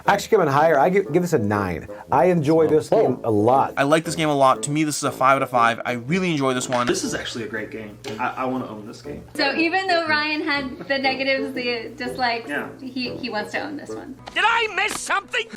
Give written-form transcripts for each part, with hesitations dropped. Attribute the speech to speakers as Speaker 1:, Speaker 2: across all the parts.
Speaker 1: I actually came in higher. I give this a 9. I enjoy this game a lot.
Speaker 2: I like this game a lot. To me, this is a 5 out of 5. I really enjoy this one.
Speaker 3: This is actually a great game. I want to own this game.
Speaker 4: So even though Ryan had the negatives, the dislikes,
Speaker 3: Yeah.
Speaker 4: he wants to own this one.
Speaker 5: Did I miss something?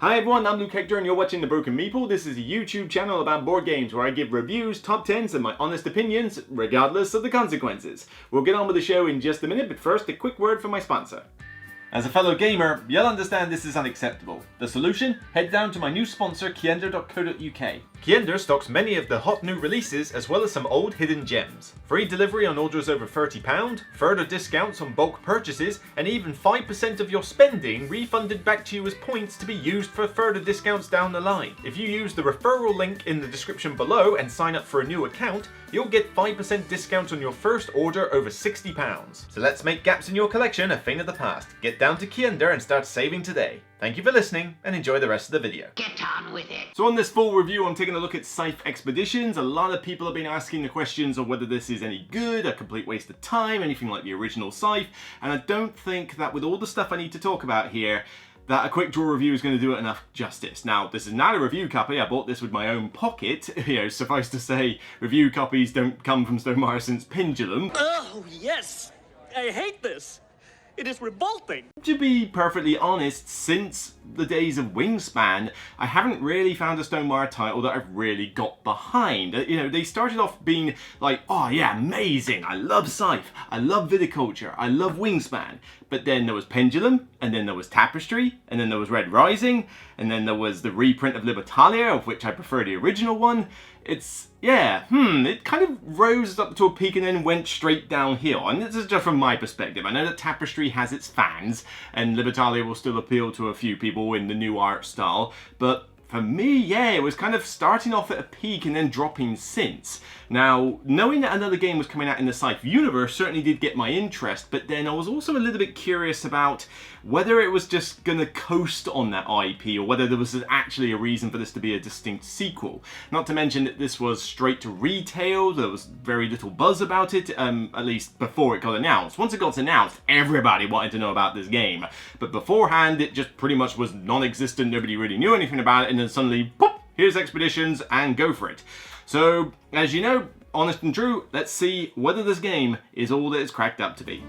Speaker 6: Hi everyone, I'm Luke Hector and you're watching The Broken Meeple. This is a YouTube channel about board games where I give reviews, top 10s and my honest opinions, regardless of the consequences. We'll get on with the show in just a minute, but first a quick word from my sponsor. As a fellow gamer, you'll understand this is unacceptable. The solution? Head down to my new sponsor, KIENDA.co.uk. KIENDA stocks many of the hot new releases as well as some old hidden gems. Free delivery on orders over £30, further discounts on bulk purchases, and even 5% of your spending refunded back to you as points to be used for further discounts down the line. If you use the referral link in the description below and sign up for a new account, you'll get 5% discount on your first order over £60. So let's make gaps in your collection a thing of the past. Get down to KIENDA and start saving today. Thank you for listening and enjoy the rest of the video.
Speaker 5: Get on with it.
Speaker 6: So on this full review, I'm taking a look at Scythe Expeditions. A lot of people have been asking the questions of whether this is any good, a complete waste of time, anything like the original Scythe, and I don't think that with all the stuff I need to talk about here, that a quick draw review is going to do it enough justice. Now, this is not a review copy. I bought this with my own pocket. Suffice to say, review copies don't come from Stone Morrison's Pendulum.
Speaker 5: Oh, yes. I hate this. It is revolting.
Speaker 6: To be perfectly honest, since the days of Wingspan, I haven't really found a Stonemaier title that I've really got behind. They started off being like, oh yeah, amazing, I love Scythe, I love Viticulture, I love Wingspan. But then there was Pendulum, and then there was Tapestry, and then there was Red Rising, and then there was the reprint of Libertalia, of which I prefer the original one. It kind of rose up to a peak and then went straight downhill. And this is just from my perspective. I know that Tapestry has its fans, and Libertalia will still appeal to a few people in the new art style, but for me, it was kind of starting off at a peak and then dropping since. Now, knowing that another game was coming out in the Scythe universe certainly did get my interest, but then I was also a little bit curious about whether it was just gonna coast on that IP or whether there was actually a reason for this to be a distinct sequel. Not to mention that this was straight to retail, there was very little buzz about it, at least before it got announced. Once it got announced, everybody wanted to know about this game, but beforehand it just pretty much was non-existent, nobody really knew anything about it, and then suddenly, pop, here's Expeditions and go for it. So, as you know, honest and true, let's see whether this game is all that it's cracked up to be.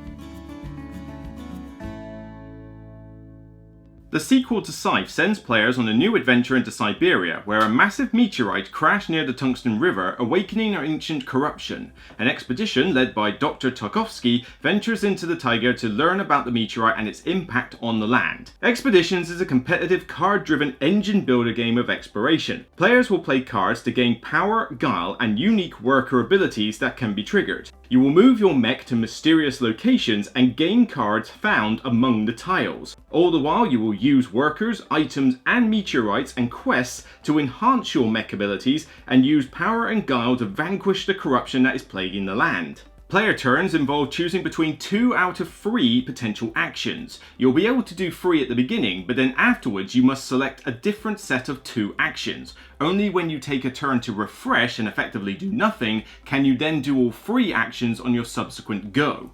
Speaker 6: The sequel to Scythe sends players on a new adventure into Siberia, where a massive meteorite crashed near the Tunguska River, awakening ancient corruption. An expedition led by Dr. Tarkovsky ventures into the taiga to learn about the meteorite and its impact on the land. Expeditions is a competitive card-driven engine builder game of exploration. Players will play cards to gain power, guile, and unique worker abilities that can be triggered. You will move your mech to mysterious locations and gain cards found among the tiles. All the while you will use workers, items and meteorites and quests to enhance your mech abilities and use power and guile to vanquish the corruption that is plaguing the land. Player turns involve choosing between 2 out of 3 potential actions. You'll be able to do 3 at the beginning, but then afterwards you must select a different set of 2 actions. Only when you take a turn to refresh and effectively do nothing, can you then do all 3 actions on your subsequent go.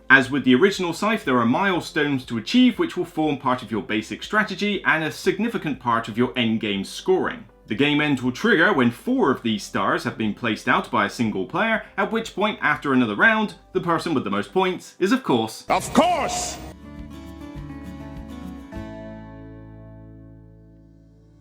Speaker 6: As with the original Scythe, there are milestones to achieve which will form part of your basic strategy and a significant part of your endgame scoring. The game end will trigger when 4 of these stars have been placed out by a single player, at which point after another round, the person with the most points is of course...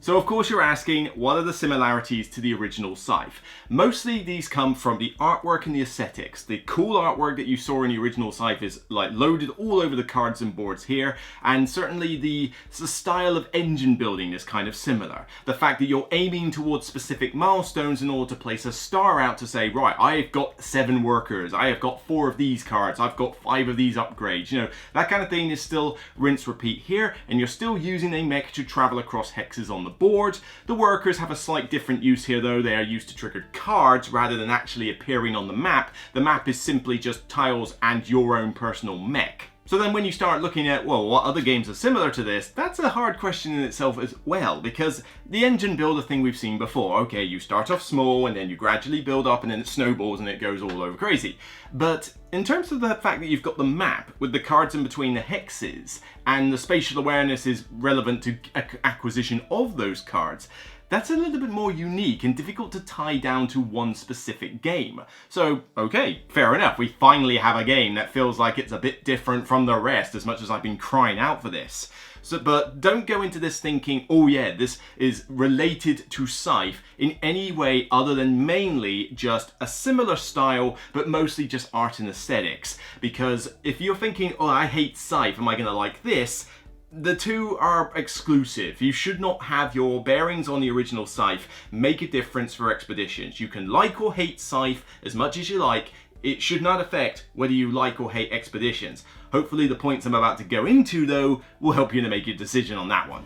Speaker 6: So of course you're asking, what are the similarities to the original Scythe? Mostly these come from the artwork and the aesthetics. The cool artwork that you saw in the original Scythe is like loaded all over the cards and boards here, and certainly the style of engine building is kind of similar. The fact that you're aiming towards specific milestones in order to place a star out to say, right, I've got 7 workers, I have got 4 of these cards, I've got 5 of these upgrades, that kind of thing is still rinse repeat here, and you're still using a mech to travel across hexes on the board. The workers have a slight different use here though. They are used to trigger cards rather than actually appearing on the map. The map is simply just tiles and your own personal mech. So then when you start looking at, well, what other games are similar to this, that's a hard question in itself as well, because the engine builder thing we've seen before, okay, you start off small and then you gradually build up and then it snowballs and it goes all over crazy. But in terms of the fact that you've got the map with the cards in between the hexes and the spatial awareness is relevant to acquisition of those cards, that's a little bit more unique and difficult to tie down to one specific game. So, okay, fair enough, we finally have a game that feels like it's a bit different from the rest, as much as I've been crying out for this. So, but don't go into this thinking, oh yeah, this is related to Scythe in any way other than mainly just a similar style, but mostly just art and aesthetics. Because if you're thinking, oh, I hate Scythe, am I gonna like this? The two are exclusive. You should not have your bearings on the original Scythe make a difference for expeditions. You can like or hate Scythe as much as you like. It should not affect whether you like or hate expeditions. Hopefully the points I'm about to go into, though, will help you to make your decision on that one.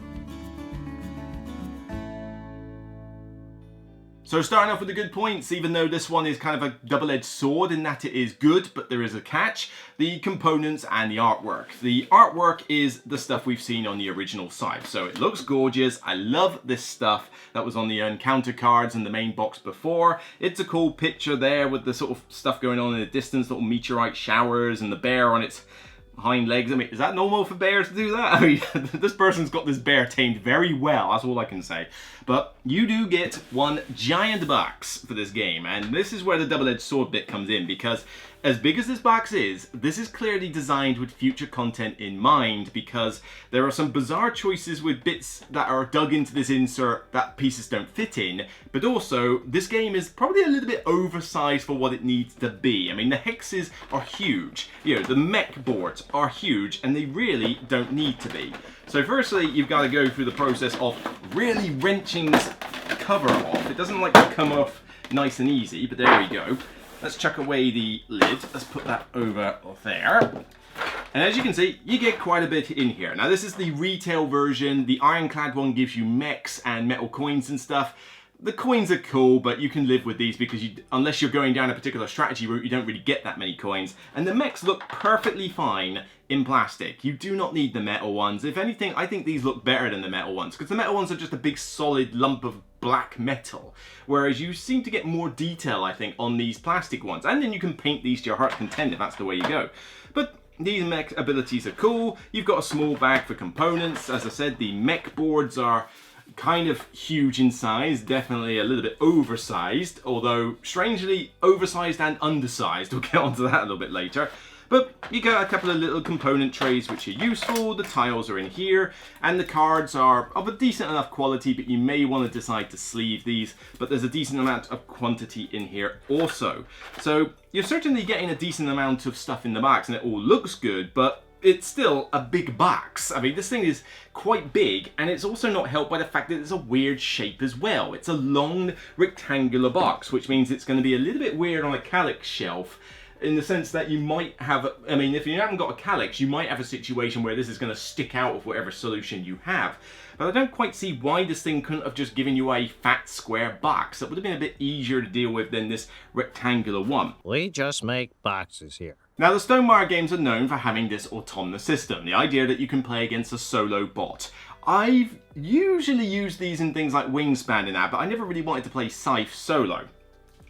Speaker 6: So starting off with the good points, even though this one is kind of a double-edged sword in that it is good, but there is a catch, the components and the artwork. The artwork is the stuff we've seen on the original Scythe, so it looks gorgeous. I love this stuff that was on the encounter cards and the main box before. It's a cool picture there with the sort of stuff going on in the distance, little meteorite showers and the bear on its hind legs. I mean, is that normal for bears to do that? I mean, this person's got this bear tamed very well, that's all I can say. But you do get one giant box for this game, and this is where the double-edged sword bit comes in, because as big as this box is, this is clearly designed with future content in mind, because there are some bizarre choices with bits that are dug into this insert that pieces don't fit in, but also this game is probably a little bit oversized for what it needs to be. I mean, the hexes are huge, you know, the mech boards are huge, and they really don't need to be. So firstly, you've got to go through the process of really wrenching this cover off. It doesn't like to come off nice and easy, but there we go. Let's chuck away the lid. Let's put that over there. And as you can see, you get quite a bit in here. Now this is the retail version. The ironclad one gives you mechs and metal coins and stuff. The coins are cool, but you can live with these because unless you're going down a particular strategy route, you don't really get that many coins. And the mechs look perfectly fine in plastic. You do not need the metal ones. If anything, I think these look better than the metal ones, because the metal ones are just a big solid lump of black metal, whereas you seem to get more detail, I think, on these plastic ones. And then you can paint these to your heart's content if that's the way you go. But these mech abilities are cool. You've got a small bag for components. As I said, the mech boards are kind of huge in size, definitely a little bit oversized, although strangely oversized and undersized. We'll get onto that a little bit later. But you got a couple of little component trays which are useful, the tiles are in here, and the cards are of a decent enough quality, but you may want to decide to sleeve these, but there's a decent amount of quantity in here also. So you're certainly getting a decent amount of stuff in the box, and it all looks good, but it's still a big box. I mean, this thing is quite big, and it's also not helped by the fact that it's a weird shape as well. It's a long rectangular box, which means it's going to be a little bit weird on a calyx shelf, in the sense that you might have, I mean, if you haven't got a calyx, you might have a situation where this is going to stick out of whatever solution you have. But I don't quite see why this thing couldn't have just given you a fat square box. That would have been a bit easier to deal with than this rectangular one.
Speaker 7: We just make boxes here.
Speaker 6: Now, the Stonemaier games are known for having this Automna system, the idea that you can play against a solo bot. I've usually used these in things like Wingspan and that, but I never really wanted to play Scythe solo.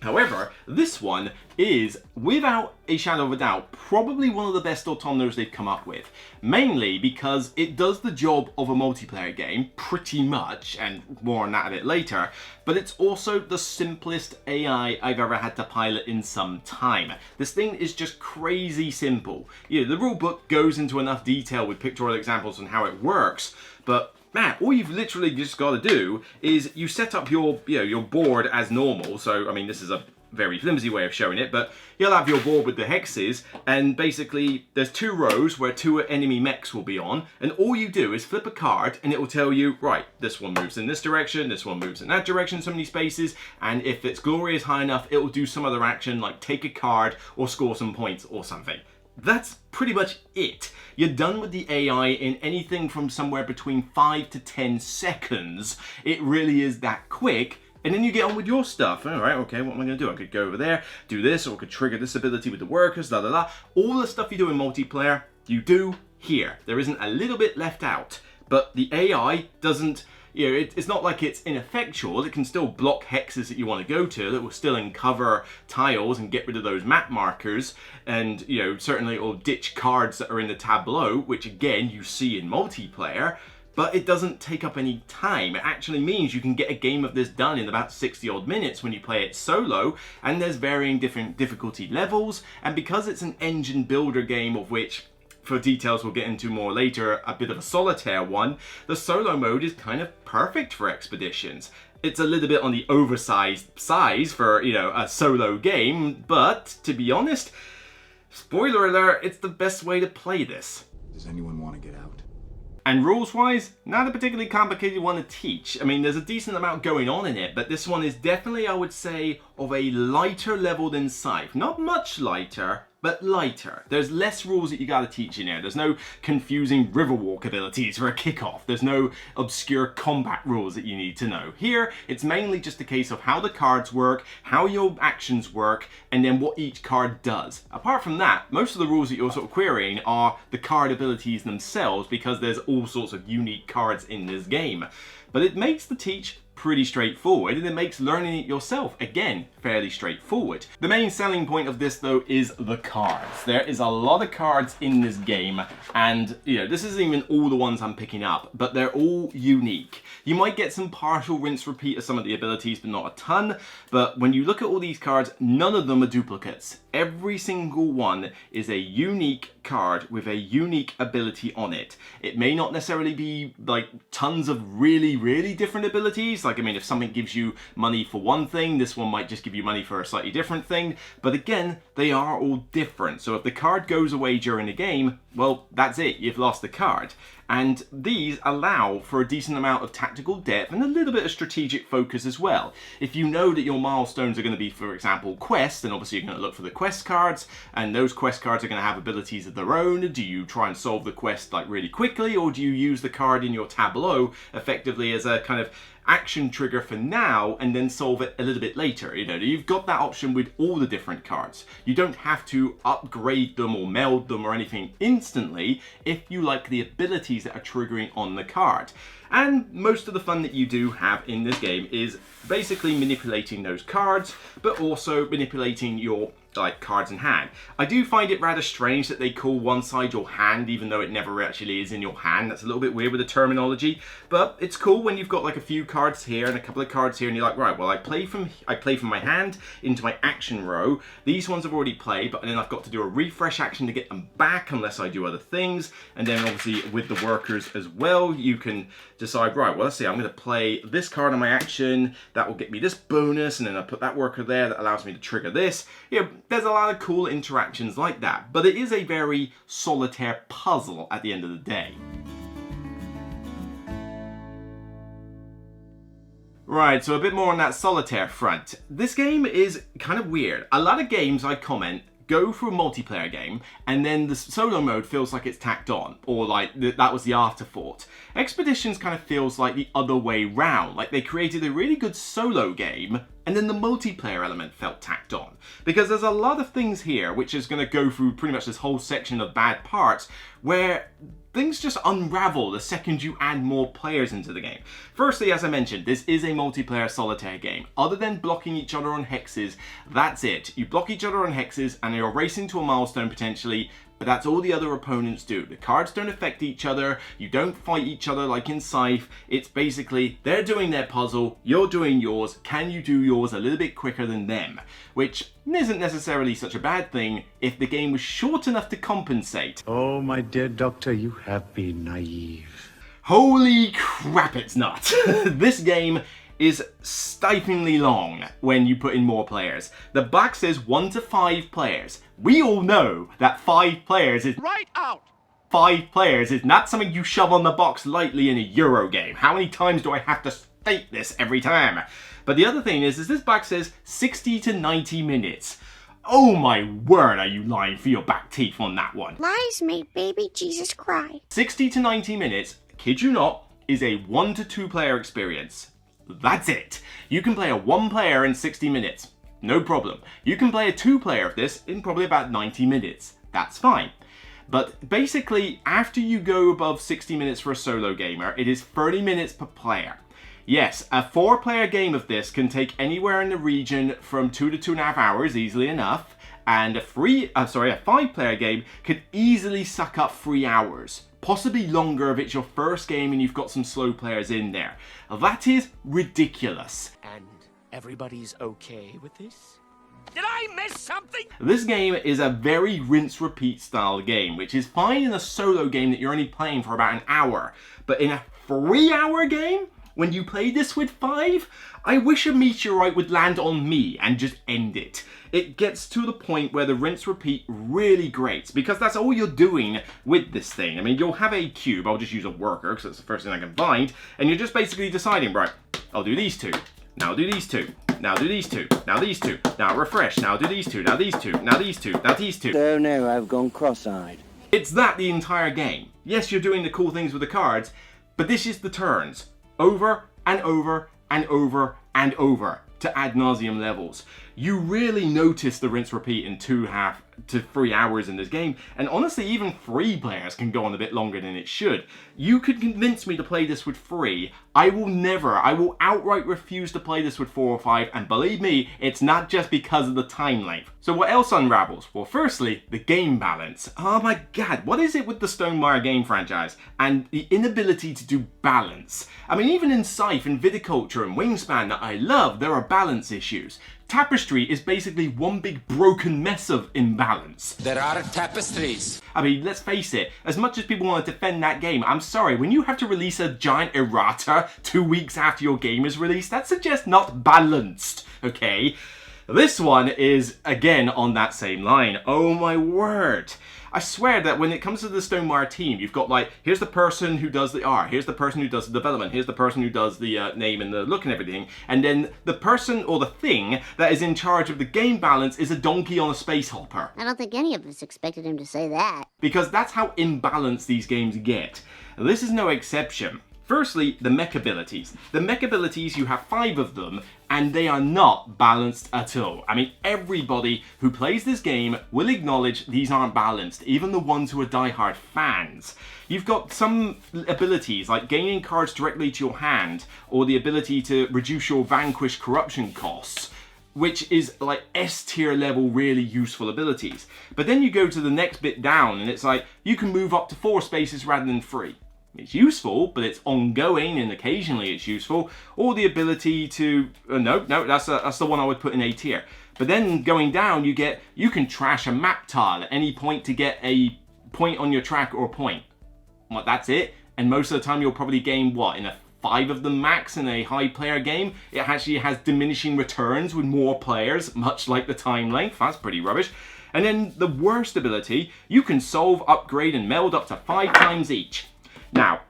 Speaker 6: However, this one is, without a shadow of a doubt, probably one of the best Automnas they've come up with. Mainly because it does the job of a multiplayer game, pretty much, and more on that a bit later, but it's also the simplest AI I've ever had to pilot in some time. This thing is just crazy simple. You know, the rulebook goes into enough detail with pictorial examples on how it works, but man, all you've literally just got to do is you set up your board as normal. So, I mean, this is a very flimsy way of showing it, but you'll have your board with the hexes, and basically there's two rows where two enemy mechs will be on, and all you do is flip a card and it will tell you, right, this one moves in this direction, this one moves in that direction, so many spaces, and if its glory is high enough, it will do some other action like take a card or score some points or something. That's pretty much it. You're done with the AI in anything from somewhere between 5 to 10 seconds. It really is that quick. And then you get on with your stuff. All right, okay, what am I going to do? I could go over there, do this, or I could trigger this ability with the workers, la la la. All the stuff you do in multiplayer, You do here. There isn't a little bit left out, but the AI doesn't, you know, it's not like it's ineffectual. It can still block hexes that you want to go to. It will still uncover tiles and get rid of those map markers, and, you know, certainly it will ditch cards that are in the tableau, which again you see in multiplayer. But it doesn't take up any time. It actually means you can get a game of this done in about 60 odd minutes when you play it solo, and there's varying different difficulty levels, and because it's an engine builder game, of which, for details we'll get into more later, a bit of a solitaire one, the solo mode is kind of perfect for expeditions. It's a little bit on the oversized size for, you know, a solo game, but to be honest, spoiler alert, it's the best way to play this.
Speaker 8: Does anyone want to get out?
Speaker 6: And rules-wise, not a particularly complicated one to teach. I mean, there's a decent amount going on in it, but this one is definitely, I would say, of a lighter level than Scythe. Not much lighter, but lighter. There's less rules that you gotta teach in here. There's no confusing riverwalk abilities for a kickoff. There's no obscure combat rules that you need to know. Here, it's mainly just a case of how the cards work, how your actions work, and then what each card does. Apart from that, most of the rules that you're sort of querying are the card abilities themselves, because there's all sorts of unique cards in this game. But it makes the teach pretty straightforward, and it makes learning it yourself, again, fairly straightforward. The main selling point of this, though, is the cards. There is a lot of cards in this game, and, you know, this isn't even all the ones I'm picking up, but they're all unique. You might get some partial rinse repeat of some of the abilities, but not a ton, but when you look at all these cards, none of them are duplicates. Every single one is a unique card with a unique ability on it. It may not necessarily be like tons of really, really different abilities. Like, I mean, if something gives you money for one thing, this one might just give you money for a slightly different thing. But again, they are all different. So if the card goes away during the game, well, that's it. You've lost the card. And these allow for a decent amount of tactical depth and a little bit of strategic focus as well. If you know that your milestones are going to be, for example, quests, then obviously you're going to look for the quest cards, and those quest cards are going to have abilities of their own. Do you try and solve the quest like really quickly, or do you use the card in your tableau effectively as a kind of action trigger for now and then solve it a little bit later? You know, you've got that option with all the different cards. You don't have to upgrade them or meld them or anything instantly if you like the abilities that are triggering on the card. And most of the fun that you do have in this game is basically manipulating those cards, but also manipulating your cards in hand. I do find it rather strange that they call one side your hand, even though it never actually is in your hand. That's a little bit weird with the terminology, but it's cool when you've got like a few cards here and a couple of cards here, and you're like, right, well, I play from my hand into my action row. These ones I've already played, but then I've got to do a refresh action to get them back unless I do other things. And then obviously with the workers as well, you can decide, right, well, let's see, I'm going to play this card on my action. That will get me this bonus, and then I put that worker there that allows me to trigger this. You know, there's a lot of cool interactions like that, but it is a very solitaire puzzle at the end of the day. Right, so a bit more on that solitaire front. This game is kind of weird. A lot of games, I comment, go through a multiplayer game, and then the solo mode feels like it's tacked on, or like that was the afterthought. Expeditions kind of feels like the other way round, like they created a really good solo game, and then the multiplayer element felt tacked on. Because there's a lot of things here, which is going to go through pretty much this whole section of bad parts, where things just unravel the second you add more players into the game. Firstly, as I mentioned, this is a multiplayer solitaire game. Other than blocking each other on hexes, that's it. You block each other on hexes and you're racing to a milestone potentially, but that's all the other opponents do. The cards don't affect each other, you don't fight each other like in Scythe. It's basically, they're doing their puzzle, you're doing yours, can you do yours a little bit quicker than them? Which isn't necessarily such a bad thing if the game was short enough to compensate.
Speaker 8: Oh, my dear doctor, you have been naive.
Speaker 6: Holy crap, it's not. This game is stiflingly long when you put in more players. The box says 1 to 5 players. We all know that 5 players is
Speaker 5: Right out!
Speaker 6: 5 players is not something you shove on the box lightly in a Euro game. How many times do I have to state this every time? But the other thing is this box says 60 to 90 minutes. Oh my word, are you lying for your back teeth on that one?
Speaker 9: Lies made baby Jesus cry.
Speaker 6: 60 to 90 minutes, kid you not, is a 1 to 2 player experience. That's it. You can play a 1 player in 60 minutes. No problem. You can play a 2 player of this in probably about 90 minutes. That's fine. But basically, after you go above 60 minutes for a solo gamer, it is 30 minutes per player. Yes, a 4-player game of this can take anywhere in the region from 2 to 2.5 hours, easily enough. And a 5-player game could easily suck up 3 hours. Possibly longer if it's your first game and you've got some slow players in there. That is ridiculous.
Speaker 5: And everybody's okay with this? Did I miss something?
Speaker 6: This game is a very rinse-repeat style game, which is fine in a solo game that you're only playing for about an hour. But in a 3-hour game, when you play this with 5, I wish a meteorite would land on me and just end it. It gets to the point where the rinse-repeat really grates, because that's all you're doing with this thing. I mean, you'll have a cube, I'll just use a worker, because that's the first thing I can find, and you're just basically deciding, right, I'll do these 2, now I'll do these 2, now do these 2, now these 2, now refresh, now do these 2, now these 2, now these 2, now these 2.
Speaker 10: Oh no, I've gone cross-eyed.
Speaker 6: It's that the entire game. Yes, you're doing the cool things with the cards, but this is the turns. Over and over and over and over to ad nauseum levels. You really notice the rinse repeat in 2.5 to 3 hours in this game, and honestly even 3 players can go on a bit longer than it should. You could convince me to play this with 3. I will outright refuse to play this with 4 or 5, and believe me, it's not just because of the time length. So what else unravels? Well, firstly, the game balance. Oh my god, what is it with the Stonemaier game franchise and the inability to do balance? I mean, even in Scythe and Viticulture and Wingspan that I love, there are balance issues. Tapestry is basically one big broken mess of imbalance.
Speaker 11: There are tapestries.
Speaker 6: I mean, let's face it, as much as people want to defend that game, I'm sorry, when you have to release a giant errata 2 weeks after your game is released, that's just not balanced, okay? This one is, again, on that same line. Oh my word. I swear that when it comes to the Stonemaier team, you've got like, here's the person who does the art, here's the person who does the development, here's the person who does the name and the look and everything, and then the person or the thing that is in charge of the game balance is a donkey on a space hopper.
Speaker 9: I don't think any of us expected him to say that.
Speaker 6: Because that's how imbalanced these games get. This is no exception. Firstly, the mech abilities. The mech abilities, you have 5 of them, and they are not balanced at all. I mean, everybody who plays this game will acknowledge these aren't balanced, even the ones who are diehard fans. You've got some abilities, like gaining cards directly to your hand, or the ability to reduce your vanquish corruption costs, which is like S-tier level really useful abilities. But then you go to the next bit down, and it's like, you can move up to 4 spaces rather than 3. It's useful, but it's ongoing, and occasionally it's useful. Or the ability to... no, that's the one I would put in A tier. But then going down, you can trash a map tile at any point to get a point on your track or a point. Well, that's it. And most of the time you'll probably gain, what, in a 5 of them max in a high player game? It actually has diminishing returns with more players, much like the time length. That's pretty rubbish. And then the worst ability, you can solve, upgrade, and meld up to 5 times each. Now,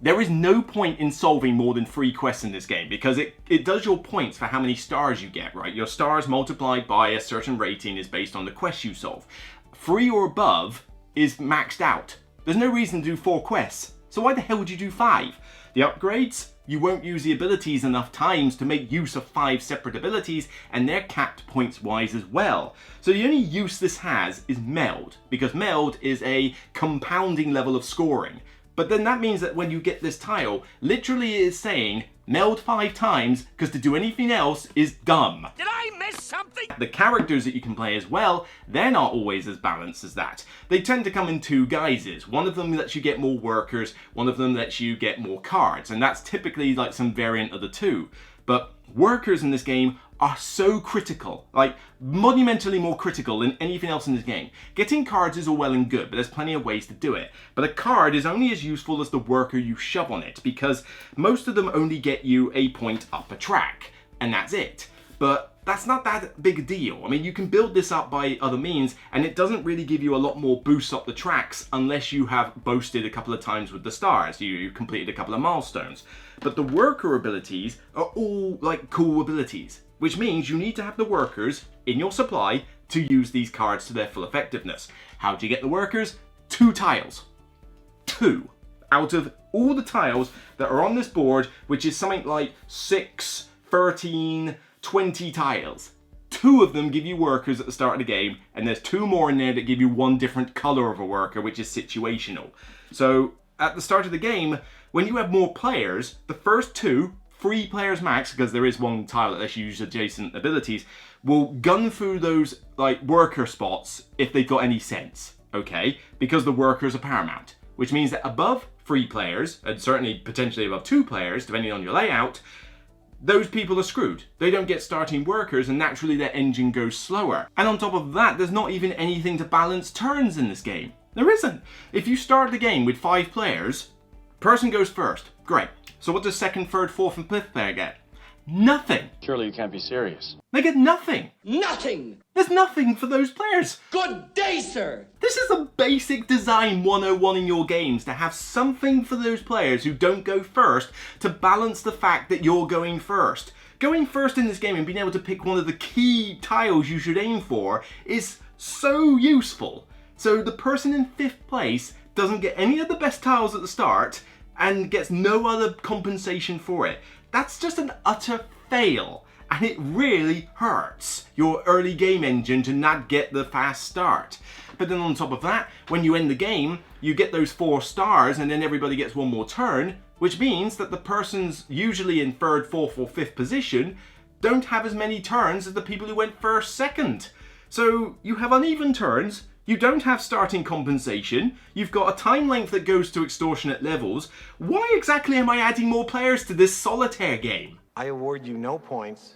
Speaker 6: there is no point in solving more than 3 quests in this game, because it does your points for how many stars you get, right? Your stars multiplied by a certain rating is based on the quests you solve. 3 or above is maxed out. There's no reason to do 4 quests, so why the hell would you do 5? The upgrades? You won't use the abilities enough times to make use of 5 separate abilities, and they're capped points-wise as well. So the only use this has is meld, because meld is a compounding level of scoring. But then that means that when you get this tile, literally it is saying, meld 5 times, because to do anything else is dumb.
Speaker 5: Did I miss something?
Speaker 6: The characters that you can play as well, they're not always as balanced as that. They tend to come in 2 guises. One of them lets you get more workers, one of them lets you get more cards, and that's typically like some variant of the 2. But workers in this game are so critical, like monumentally more critical than anything else in this game. Getting cards is all well and good, but there's plenty of ways to do it. But a card is only as useful as the worker you shove on it, because most of them only get you a point up a track, and that's it. But that's not that big a deal. I mean, you can build this up by other means, and it doesn't really give you a lot more boosts up the tracks unless you have boasted a couple of times with the stars, you completed a couple of milestones. But the worker abilities are all like cool abilities, which means you need to have the workers in your supply to use these cards to their full effectiveness. How do you get the workers? 2 tiles. 2 out of all the tiles that are on this board, which is something like 6, 13, 20 tiles. 2 of them give you workers at the start of the game, and there's 2 more in there that give you 1 different color of a worker, which is situational. So at the start of the game, when you have more players, the first 2, 3 players max, because there is 1 tile that lets you use adjacent abilities, will gun through those like worker spots if they've got any sense, okay? Because the workers are paramount, which means that above 3 players, and certainly potentially above 2 players, depending on your layout, those people are screwed. They don't get starting workers, and naturally their engine goes slower. And on top of that, there's not even anything to balance turns in this game. There isn't. If you start the game with 5 players, person goes first. Great. So what does second, third, fourth, and 5th player get? Nothing.
Speaker 10: Surely you can't be serious.
Speaker 6: They get nothing.
Speaker 11: Nothing!
Speaker 6: There's nothing for those players.
Speaker 11: Good day, sir!
Speaker 6: This is a basic design 101 in your games, to have something for those players who don't go first to balance the fact that you're going first. Going first in this game and being able to pick one of the key tiles you should aim for is so useful. So the person in 5th place doesn't get any of the best tiles at the start and gets no other compensation for it. That's just an utter fail. And it really hurts your early game engine to not get the fast start. But then on top of that, when you end the game, you get those 4 stars and then everybody gets 1 more turn, which means that the persons usually in 3rd, 4th or 5th position don't have as many turns as the people who went 1st, 2nd. So you have uneven turns, you don't have starting compensation, you've got a time length that goes to extortionate levels. Why exactly am I adding more players to this solitaire game?
Speaker 12: I award you no points,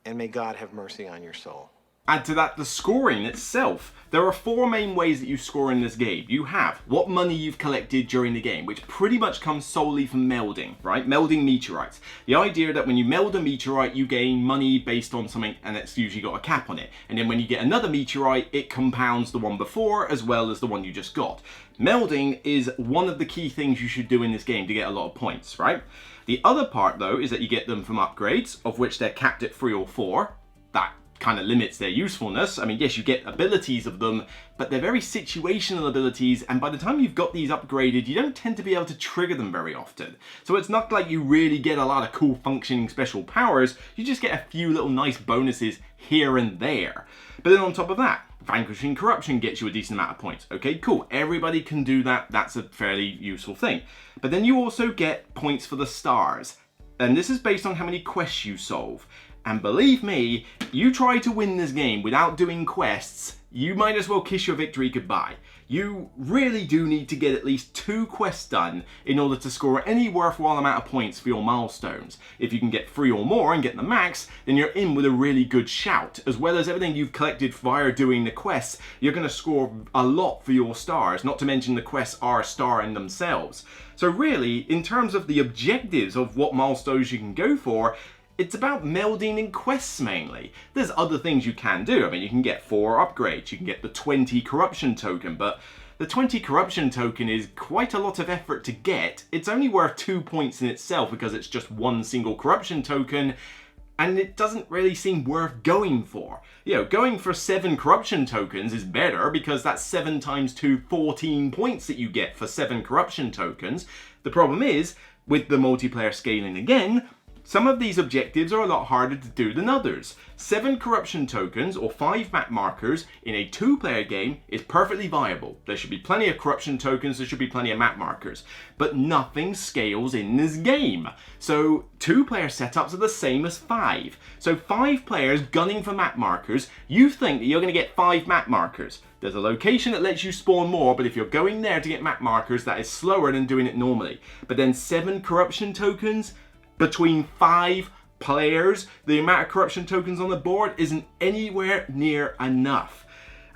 Speaker 12: and may God have mercy on your soul.
Speaker 6: Add to that the scoring itself. There are 4 main ways that you score in this game. You have what money you've collected during the game, which pretty much comes solely from melding, right? Melding meteorites. The idea that when you meld a meteorite, you gain money based on something, and it's usually got a cap on it. And then when you get another meteorite, it compounds the one before as well as the one you just got. Melding is one of the key things you should do in this game to get a lot of points, right? The other part though is that you get them from upgrades, of which they're capped at 3 or 4. That kind of limits their usefulness. I mean, yes, you get abilities of them, but they're very situational abilities, and by the time you've got these upgraded, you don't tend to be able to trigger them very often. So it's not like you really get a lot of cool functioning special powers, you just get a few little nice bonuses here and there. But then on top of that, vanquishing corruption gets you a decent amount of points. Okay, cool, everybody can do that, that's a fairly useful thing. But then you also get points for the stars, and this is based on how many quests you solve. And believe me, you try to win this game without doing quests, you might as well kiss your victory goodbye. You really do need to get at least 2 quests done in order to score any worthwhile amount of points for your milestones. If you can get 3 or more and get the max, then you're in with a really good shout. As well as everything you've collected via doing the quests, you're going to score a lot for your stars, not to mention the quests are a star in themselves. So really, in terms of the objectives of what milestones you can go for, it's about melding in quests mainly. There's other things you can do. I mean, you can get 4 upgrades, you can get the 20 corruption token, but the 20 corruption token is quite a lot of effort to get. It's only worth 2 points in itself because it's just 1 single corruption token, and it doesn't really seem worth going for. You know, going for 7 corruption tokens is better because that's 7 times 2, 14 points that you get for 7 corruption tokens. The problem is, with the multiplayer scaling again, some of these objectives are a lot harder to do than others. 7 corruption tokens or 5 map markers in a 2-player game is perfectly viable. There should be plenty of corruption tokens, there should be plenty of map markers, but nothing scales in this game. So 2-player setups are the same as 5. So 5 players gunning for map markers, you think that you're going to get 5 map markers. There's a location that lets you spawn more, but if you're going there to get map markers, that is slower than doing it normally. But then 7 corruption tokens, between 5 players, the amount of corruption tokens on the board isn't anywhere near enough.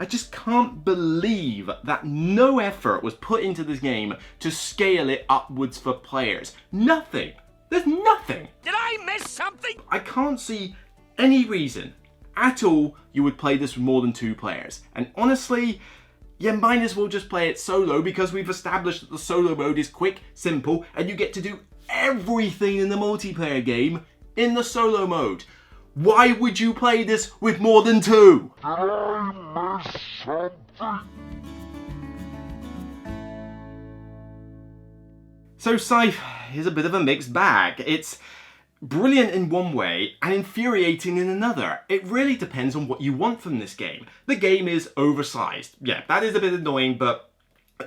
Speaker 6: I just can't believe that no effort was put into this game to scale it upwards for players. Nothing. There's nothing.
Speaker 5: Did I miss something?
Speaker 6: I can't see any reason at all you would play this with more than 2 players. And honestly, you might as well just play it solo because we've established that the solo mode is quick, simple, and you get to do everything in the multiplayer game in the solo mode. Why would you play this with more than 2? So Scythe is a bit of a mixed bag. It's brilliant in one way and infuriating in another. It really depends on what you want from this game. The game is oversized. Yeah, that is a bit annoying, but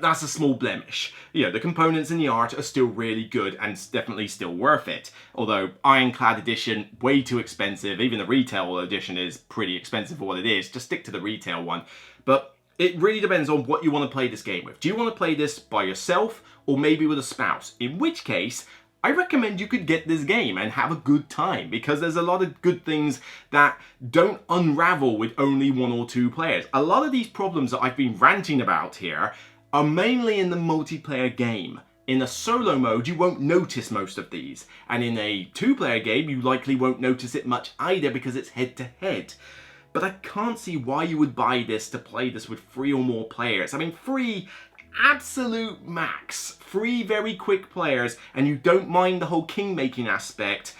Speaker 6: that's a small blemish. You know, the components and the art are still really good and definitely still worth it. Although Ironclad Edition, way too expensive. Even the retail edition is pretty expensive for what it is. Just stick to the retail one. But it really depends on what you want to play this game with. Do you want to play this by yourself or maybe with a spouse? In which case, I recommend you could get this game and have a good time, because there's a lot of good things that don't unravel with only 1 or 2 players. A lot of these problems that I've been ranting about here are mainly in the multiplayer game. In a solo mode, you won't notice most of these. And in a 2-player game, you likely won't notice it much either because it's head-to-head. But I can't see why you would buy this to play this with 3 or more players. I mean, 3 absolute max. 3 very quick players, and you don't mind the whole king-making aspect,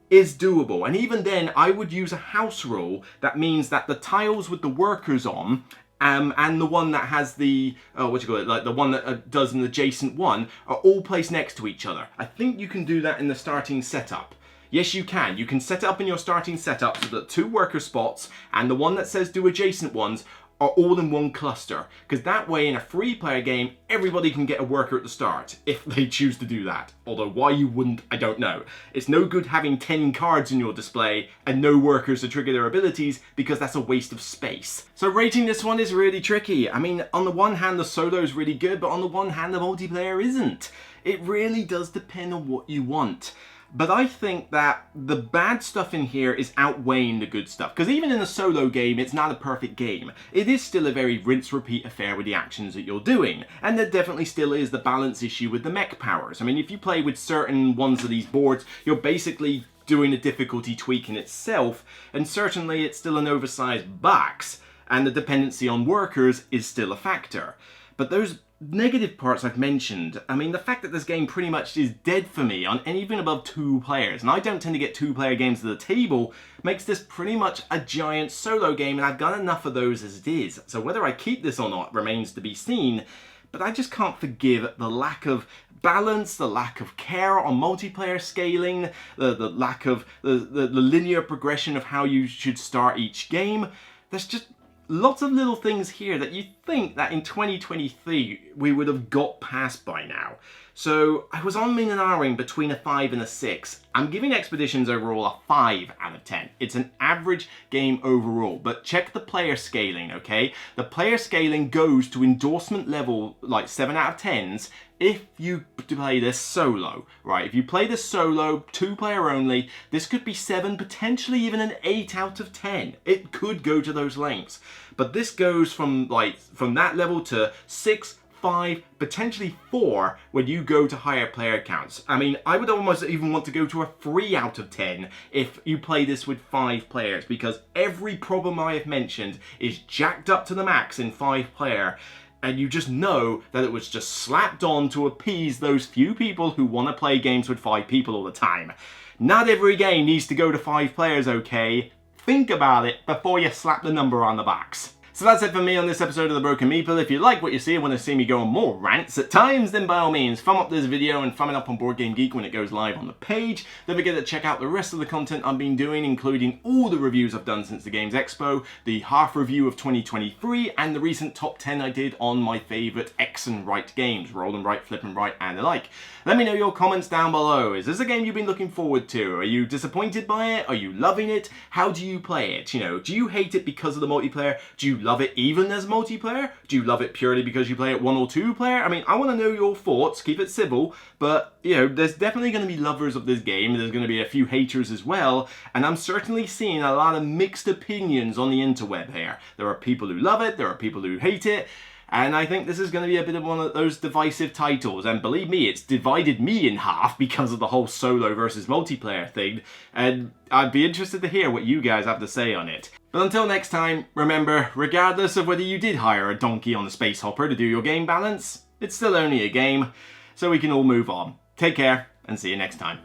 Speaker 6: is doable. And even then, I would use a house rule that means that the tiles with the workers on and the one that has the, like the one that does an adjacent one, are all placed next to each other. I think you can do that in the starting setup. Yes, you can. You can set it up in your starting setup so that 2 worker spots and the one that says do adjacent ones are all in one cluster. Because that way, in a 3-player game, everybody can get a worker at the start, if they choose to do that. Although why you wouldn't, I don't know. It's no good having 10 cards in your display and no workers to trigger their abilities, because that's a waste of space. So rating this one is really tricky. I mean, on the one hand, the solo is really good, but on the one hand, the multiplayer isn't. It really does depend on what you want. But I think that the bad stuff in here is outweighing the good stuff. Because even in a solo game, it's not a perfect game. It is still a very rinse-repeat affair with the actions that you're doing. And there definitely still is the balance issue with the mech powers. I mean, if you play with certain ones of these boards, you're basically doing a difficulty tweak in itself. And certainly it's still an oversized box. And the dependency on workers is still a factor. But those negative parts I've mentioned, I mean, the fact that this game pretty much is dead for me on anything above 2 players, and I don't tend to get 2-player games to the table, makes this pretty much a giant solo game, and I've got enough of those as it is. So whether I keep this or not remains to be seen, but I just can't forgive the lack of balance, the lack of care on multiplayer scaling, the lack of the linear progression of how you should start each game. There's just lots of little things here that you think that in 2023 we would have got past by now. So I was on and ahhing between a 5 and a 6. I'm giving Expeditions overall a 5 out of 10. It's an average game overall, but check the player scaling, okay? The player scaling goes to endorsement level, like 7 out of 10s, if you play this solo, right? If you play this solo, 2-player only, this could be 7, potentially even an 8 out of 10. It could go to those lengths. But this goes from that level to 6, 5, potentially 4 when you go to higher player counts. I mean, I would almost even want to go to a 3 out of 10 if you play this with 5 players, because every problem I have mentioned is jacked up to the max in 5-player. And you just know that it was just slapped on to appease those few people who want to play games with 5 people all the time. Not every game needs to go to 5 players, okay? Think about it before you slap the number on the box. So that's it for me on this episode of The Broken Meeple. If you like what you see and want to see me go on more rants at times, then by all means, thumb up this video and thumb it up on Board Game Geek when it goes live on the page. Don't forget to check out the rest of the content I've been doing, including all the reviews I've done since the Games Expo, the half review of 2023, and the recent top 10 I did on my favourite X and right games, roll and right, flip and right, and the like. Let me know your comments down below. Is this a game you've been looking forward to? Are you disappointed by it? Are you loving it? How do you play it? You know, do you hate it because of the multiplayer? Do you love it even as multiplayer? Do you love it purely because you play it 1 or 2 player? I mean, I want to know your thoughts. Keep it civil, but you know, there's definitely going to be lovers of this game. There's going to be a few haters as well, and I'm certainly seeing a lot of mixed opinions on the interweb here. There are people who love it, there are people who hate it, and I think this is going to be a bit of one of those divisive titles, and believe me, it's divided me in half because of the whole solo versus multiplayer thing, and I'd be interested to hear what you guys have to say on it. But until next time, remember, regardless of whether you did hire a donkey on the Space Hopper to do your game balance, it's still only a game, so we can all move on. Take care, and see you next time.